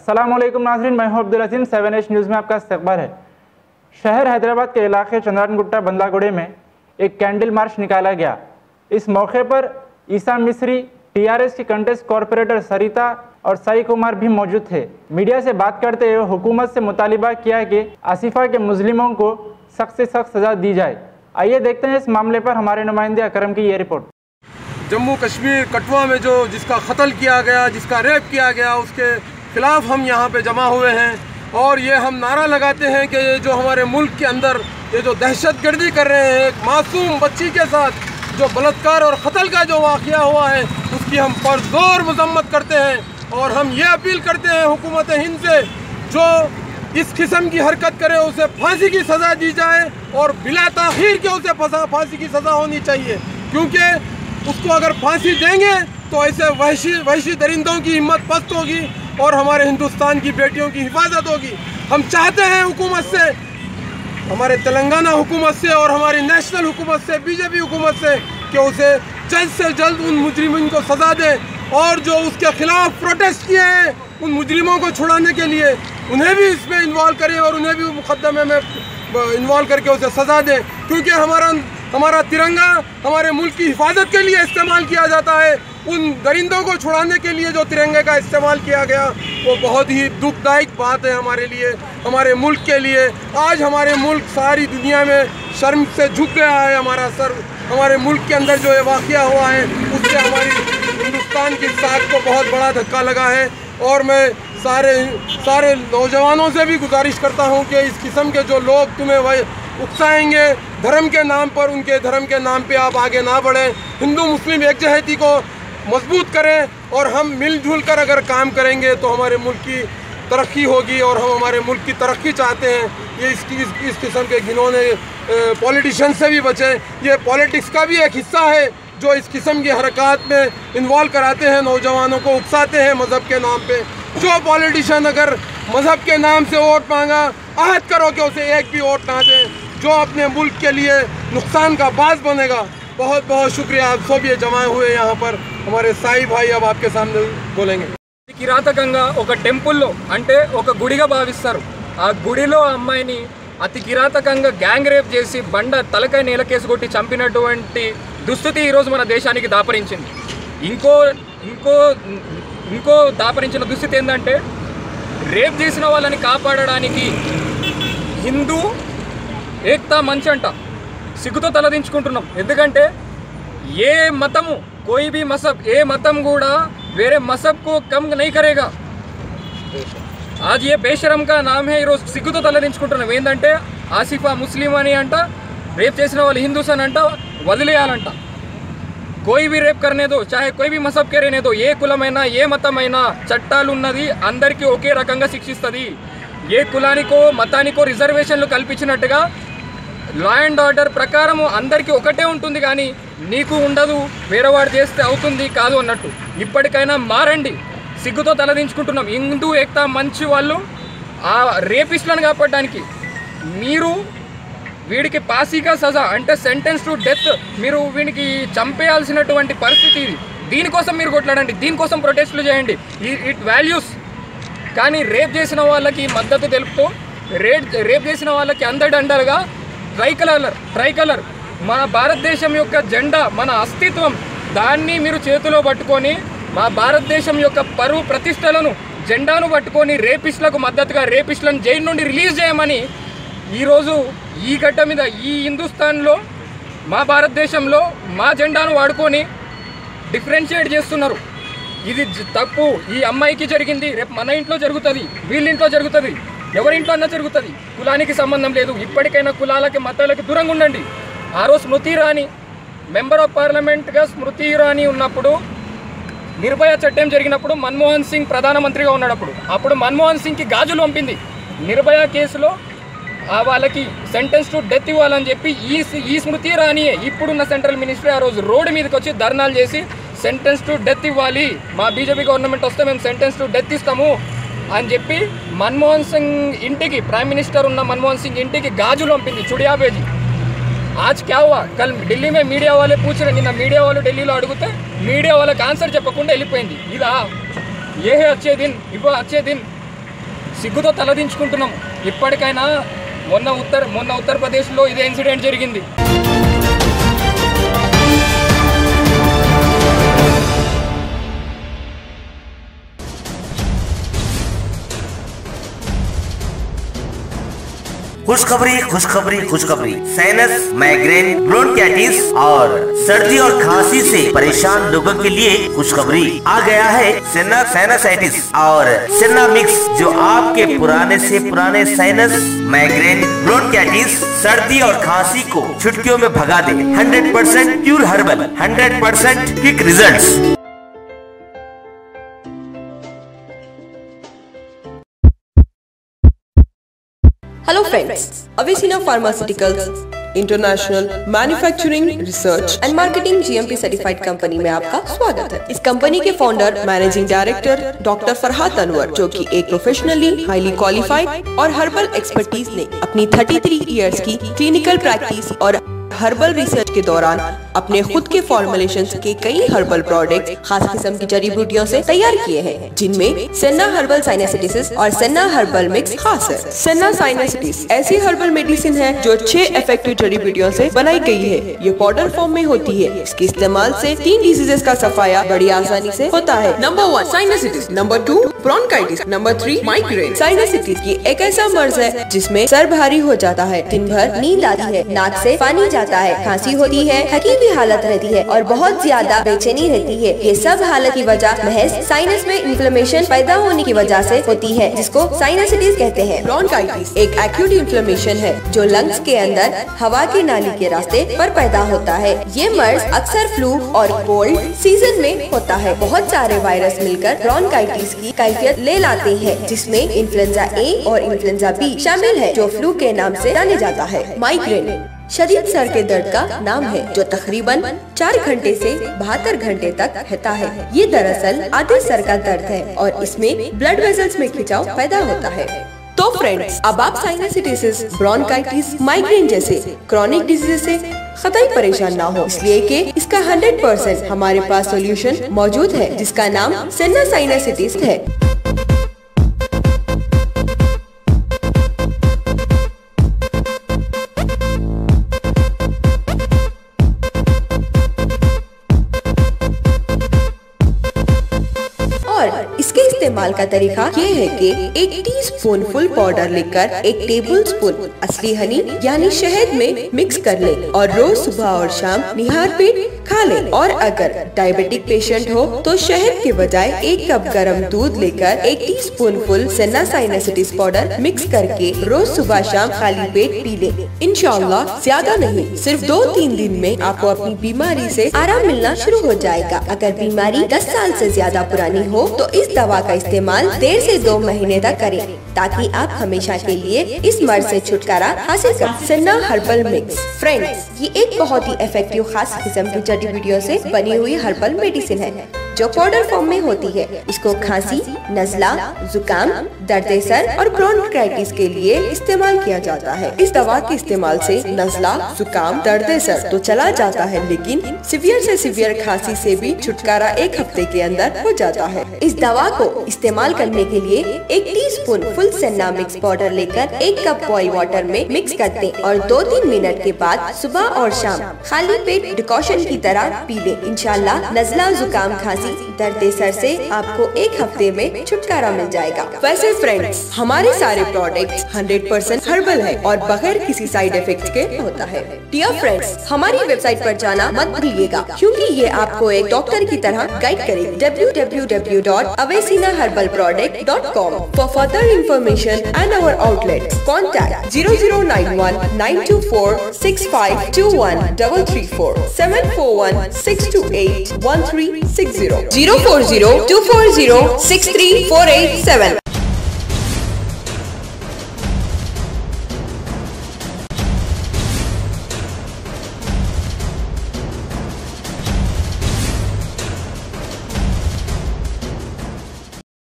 अस्सलामुअलैकुम नाज़रीन, मैं हूं अब्दुल अज़ीम। 7H न्यूज़ में आपका इस्तकबाल है। शहर हैदराबाद के इलाके चंद्रानगुट्टा बंदागुड़े में एक कैंडल मार्च निकाला गया। इस मौके पर ईसा मिस्री, TRS की कंटेस्ट कॉरपोरेटर सरिता और साई कुमार भी मौजूद थे। मीडिया से बात करते हुए हुकूमत से मुतालिबा किया कि आसिफा के मुजलिमों को सख्त से सख्त सज़ा दी जाए। आइए देखते हैं इस मामले पर हमारे नुमाइंदे अकरम की ये रिपोर्ट। जम्मू कश्मीर कठुआ में जिसका कत्ल किया गया, जिसका रेप किया गया, उसके खिलाफ हम यहाँ पे जमा हुए हैं और ये हम नारा लगाते हैं कि ये जो हमारे मुल्क के अंदर ये जो दहशतगर्दी कर रहे हैं, एक मासूम बच्ची के साथ जो बलात्कार और कत्ल का जो वाक़या हुआ है, उसकी हम पुरज़ोर मज़म्मत करते हैं। और हम ये अपील करते हैं हुकूमत हिंद से, जो इस किस्म की हरकत करे उसे फांसी की सज़ा दी जाए और बिला ताख़ीर के उसे फांसी की सज़ा होनी चाहिए, क्योंकि उसको अगर फांसी देंगे तो ऐसे वहशी दरिंदों की हिम्मत पस्त होगी और हमारे हिंदुस्तान की बेटियों की हिफाजत होगी। हम चाहते हैं हुकूमत से, हमारे तेलंगाना हुकूमत से और हमारी नेशनल हुकूमत से, बीजेपी हुकूमत से, कि उसे जल्द से जल्द उन मुजरिमों को सज़ा दें और जो उसके खिलाफ प्रोटेस्ट किए हैं उन मुजरिमों को छुड़ाने के लिए उन्हें भी इसमें इन्वॉल्व करें और उन्हें भी मुकदमे में इन्वॉल्व करके उसे सज़ा दें, क्योंकि हमारा तिरंगा हमारे मुल्क की हिफाजत के लिए इस्तेमाल किया जाता है। उन दरिंदों को छुड़ाने के लिए जो तिरंगे का इस्तेमाल किया गया वो बहुत ही दुखदायक बात है हमारे लिए, हमारे मुल्क के लिए। आज हमारे मुल्क सारी दुनिया में शर्म से झुक गया है। हमारा सर, हमारे मुल्क के अंदर जो ये वाक़या हुआ है उससे हमारी हिंदुस्तान की साख को बहुत बड़ा धक्का लगा है। और मैं सारे नौजवानों से भी गुजारिश करता हूँ कि इस किस्म के जो लोग तुम्हें उकसाएंगे धर्म के नाम पर, उनके धर्म के नाम पे आप आगे ना बढ़ें। हिंदू मुस्लिम एकजहती को मजबूत करें और हम मिलजुल कर अगर काम करेंगे तो हमारे मुल्क की तरक्की होगी और हम हमारे मुल्क की तरक्की चाहते हैं। ये इस किस्म के घिनौने पॉलिटिशियन से भी बचें। ये पॉलिटिक्स का भी एक हिस्सा है जो इस किस्म की हरकत में इन्वॉल्व कराते हैं, नौजवानों को उकसाते हैं मज़हब के नाम पे। जो पॉलिटिशियन अगर मज़हब के नाम से वोट मांगा, आहद करो कि उसे एक भी वोट ना दें जो अपने मुल्क के लिए नुकसान का बाज़ बनेगा। बहुत बहुत शुक्रिया, आप सब ये जमा हुए यहाँ पर। हमारे साई भाई अब आपके सामने बोलेंगे। కిరాతకంగా ఒక టెంపుల్లో అంటే ఒక గుడిగా భావిస్తారు. ఆ గుడిలో అమ్మాయిని అతి కిరాతకంగా గ్యాంగ్ రేప్ చేసి బండ తలకాయ నేలకేసి కొట్టి చంపినటువంటి దుస్థితి ఈరోజు మన దేశానికి దాపరించింది. ఇంకో దాపరించిన దుస్థితి ఏంటంటే, రేప్ చేసిన వాళ్ళని కాపాడడానికి హిందూ ఏక్తా మంచి అంట సిగ్గుతో తలదించుకుంటున్నాం. ఎందుకంటే ఏ मतमु कोई भी मजहब, ఏ मतम కూడా వేరే मजहब को कम नहीं करेगा। आज ये बेशरम का नाम है। ఈరోజు సిగ్గుతో తలదించుకుంటున్నాం. ఏంటంటే ఆసిఫా ముస్లిం అని అంట, రేప్ చేసిన వాళ్ళు హిందూస్ అని అంట, వదిలేయాలంట। कोई भी रेप करने दो, चाहे कोई भी मजहब के रहने दो, ఏ కులమైనా ఏ మతమైనా చట్టాలు ఉన్నది, అందరికీ ఒకే రకంగా శిక్షిస్తుంది। ఏ కులానికో మతానికో రిజర్వేషన్లు కల్పించినట్టుగా లా అండ్ ఆర్డర్ ప్రకారం అందరికీ ఒకటే ఉంటుంది, కానీ నీకు ఉండదు, వేరేవాడు చేస్తే అవుతుంది కాదు అన్నట్టు। ఇప్పటికైనా మారండి, సిగ్గుతో తలదించుకుంటున్నాం। హిందూ ఏక్తా మంచి వాళ్ళు ఆ రేపిస్టులను కాపాడడానికి మీరు వీడికి పాసిగా సజా అంటే సెంటెన్స్ టు డెత్, మీరు వీడికి చంపేయాల్సినటువంటి పరిస్థితి ఇది। దీనికోసం మీరు కొట్లాడండి, దీనికోసం ప్రొటెస్టులు చేయండి, ఇట్ వాల్యూస్। కానీ రేప్ చేసిన వాళ్ళకి మద్దతు తెలుపుతూ రేప్ చేసిన వాళ్ళకి అండగా ట్రైకలర్ మన భారతదేశం యొక్క జెండా, మన అస్తిత్వం, దాన్ని మీరు చేతిలో పట్టుకొని మా భారతదేశం యొక్క పరువు ప్రతిష్టలను, జెండాను పట్టుకొని రేపిస్టులకు మద్దతుగా రేపిస్టులను జైలు నుండి రిలీజ్ చేయమని ఈరోజు ఈ గడ్డ మీద, ఈ హిందుస్థాన్లో, మా భారతదేశంలో మా జెండాను వాడుకొని డిఫరెన్షియేట్ చేస్తున్నారు। ఇది తప్పు। ఈ అమ్మాయికి జరిగింది, రేపు మన ఇంట్లో జరుగుతుంది, వీళ్ళ ఇంట్లో జరుగుతుంది, ఎవరింట్లో అన్నా జరుగుతుంది। కులానికి సంబంధం లేదు। ఇప్పటికైనా కులాలకి మతాలకి దూరంగా ఉండండి। ఆ రోజు స్మృతి ఇరానీ మెంబర్ ఆఫ్ పార్లమెంట్గా స్మృతి ఇరానీ ఉన్నప్పుడు, నిర్భయ చట్టం జరిగినప్పుడు మన్మోహన్ సింగ్ ప్రధానమంత్రిగా ఉన్నప్పుడు, అప్పుడు మన్మోహన్ సింగ్కి గాజులు పంపింది నిర్భయ కేసులో వాళ్ళకి సెంటెన్స్ టు డెత్ ఇవ్వాలని చెప్పి ఈ స్మృతి ఇరానీయే ఇప్పుడున్న సెంట్రల్ మినిస్టర్ ఆ రోజు రోడ్డు మీదకి వచ్చి ధర్నాలు చేసి సెంటెన్స్ టు డెత్ ఇవ్వాలి, మా బీజేపీ గవర్నమెంట్ వస్తే మేము సెంటెన్స్ టు డెత్ ఇస్తాము అని చెప్పి మన్మోహన్ సింగ్ ఇంటికి, ప్రైమ్ మినిస్టర్ ఉన్న మన్మోహన్ సింగ్ ఇంటికి గాజులు పంపింది, చుడియా भेजी। आज क्या हुआ? कल दिल्ली में मीडिया वाले पूछ रहे, నిన్న మీడియా వాళ్ళు ఢిల్లీలో అడిగితే మీడియా వాళ్ళకి ఆన్సర్ చెప్పకుండా వెళ్ళిపోయింది। ఇదా ఏ హే అచ్చే దిన్, ఇవో అచ్చే దిన్। సిగ్గుతో తలదించుకుంటున్నాం. ఇప్పటికైనా మొన్న ఉత్తరప్రదేశ్లో ఇదే ఇన్సిడెంట్ జరిగింది. खुशखबरी साइनस, माइग्रेन, ब्रोंकाइटिस और सर्दी और खांसी से परेशान लोगों के लिए खुशखबरी आ गया है सेना साइनसाइटिस और सेना मिक्स, जो आपके पुराने से पुराने साइनस, माइग्रेन, ब्रोंकाइटिस, सर्दी और खांसी को चुटकियों में भगा दे. 100% pure herbal, 100% quick results. Hello friends, Avicenna Pharmaceuticals international manufacturing research and marketing GMP certified company में आपका स्वागत है। इस कंपनी के founder managing director doctor Farhad Anwar, जो कि एक प्रोफेशनली हाईली क्वालिफाइड और हर्बल एक्सपर्टीज ने अपनी 33 इयर्स की क्लिनिकल प्रैक्टिस और हर्बल रिसर्च के दौरान अपने खुद के फॉर्मुलेशंस के कई हर्बल प्रोडक्ट खास किस्म की जड़ी बूटियों से तैयार किए हैं, जिनमें सेना हर्बल साइनसाइटिस और सेना हर्बल मिक्स खास है। सेना साइनसाइटिस ऐसी हर्बल मेडिसिन है जो 6 इफेक्टिव जड़ी बूटियों से बनाई गई है। ये पाउडर फॉर्म में होती है। इसके इस्तेमाल से 3 डिजीजेस का सफाया बड़ी आसानी से होता है। Number 1 sinusitis, number 2 bronchitis, number 3 migraine. Sinusitis ये एक ऐसा मर्ज है जिसमें सर भारी हो जाता है, दिन भर नींद आती है, नाक से पानी जाता है, खांसी होती है, थकी भी हालत रहती है और बहुत ज्यादा बेचैनी रहती है। ये सब हालत की वजह महज साइनस में इन्फ्लेमेशन पैदा होने की वजह से होती है, जिसको साइनसाइटिस कहते हैं। ब्रोंकाइटिस एक एक्यूट इन्फ्लेमेशन है जो लंग्स के अंदर हवा की नाली के रास्ते पर पैदा होता है। ये मर्ज अक्सर फ्लू और कोल्ड सीजन में होता है। बहुत सारे वायरस मिलकर ब्रोंकाइटिस की कैफियत ले लाते हैं, जिसमें इन्फ्लुएंजा A और इन्फ्लुएंजा B शामिल है, जो फ्लू के नाम से जाने जाता है। माइग्रेन शदीद सर के दर्द का नाम है, जो तकरीबन 4 घंटे से 72 घंटे तक रहता है। ये दरअसल आधे सर का दर्द है और इसमें ब्लड वेसल्स में खिंचाव पैदा होता है। तो फ्रेंड्स, अब आप साइनसाइटिस, ब्रोंकाइटिस, माइग्रेन जैसे क्रॉनिक डिजीज से कतई परेशान ना हो, इसलिए कि इसका 100% हमारे पास सॉल्यूशन मौजूद है, जिसका नाम सेना साइनसाइटिस है। इसके इस्तेमाल का तरीका ये है कि 1 टीस्पून फुल पाउडर लेकर 1 टेबलस्पून असली हनी यानी शहद में मिक्स कर लें और रोज सुबह और शाम निहार पेट खा लें। और अगर डायबिटिक पेशेंट हो तो शहद के बजाय 1 कप गरम दूध लेकर 1 टीस्पून फुल सेना साइनसाइटिस पाउडर मिक्स करके रोज सुबह शाम खाली पेट पी लें। इंशाअल्लाह ज्यादा नहीं, सिर्फ 2-3 दिन में आपको अपनी बीमारी से आराम मिलना शुरू हो जाएगा। अगर बीमारी 10 साल से ज्यादा पुरानी हो तो इस दवा का इस्तेमाल 1.5 से 2 महीने तक करें, ताकि आप हमेशा के लिए इस मर्ज से छुटकारा हासिल कर। सेना हर्बल मिक्स फ्रेंड्स, ये एक बहुत ही इफेक्टिव खास किस्म की जड़ी बूटियों से बनी हुई हर्बल मेडिसिन है, जो पाउडर फॉर्म में होती है। इसको खांसी, नजला, जुकाम, दर्द सर और ब्रोंकाइटिस के लिए इस्तेमाल किया जाता है। इस दवा के इस्तेमाल से नजला, जुकाम, दर्द सर तो चला जाता है, लेकिन सीवियर से सीवियर खांसी से भी छुटकारा 1 हफ्ते के अंदर हो जाता है। इस दवा को इस्तेमाल करने के लिए 1 टीस्पून फुल सेना मिक्स पाउडर लेकर 1 कप बॉइल वाटर में मिक्स कर दें और 2-3 मिनट के बाद सुबह और शाम खाली पेट डिकॉशन की तरह पी लें। इंशाल्लाह नजला, जुकाम, खांसी, दर्द सर से आपको 1 हफ्ते में छुटकारा मिल जाएगा। वैसे फ्रेंड्स, हमारे सारे प्रोडक्ट्स 100% हर्बल है और बगैर किसी साइड इफेक्ट के होता है। डियर फ्रेंड्स, हमारी वेबसाइट पर जाना मत भूलिएगा, क्योंकि ये आपको एक डॉक्टर की तरह गाइड करेगी। www.avicinaherbalproduct.com For further information and our outlets, contact 0091 924 6521 334 741 628 1360 040 240 63487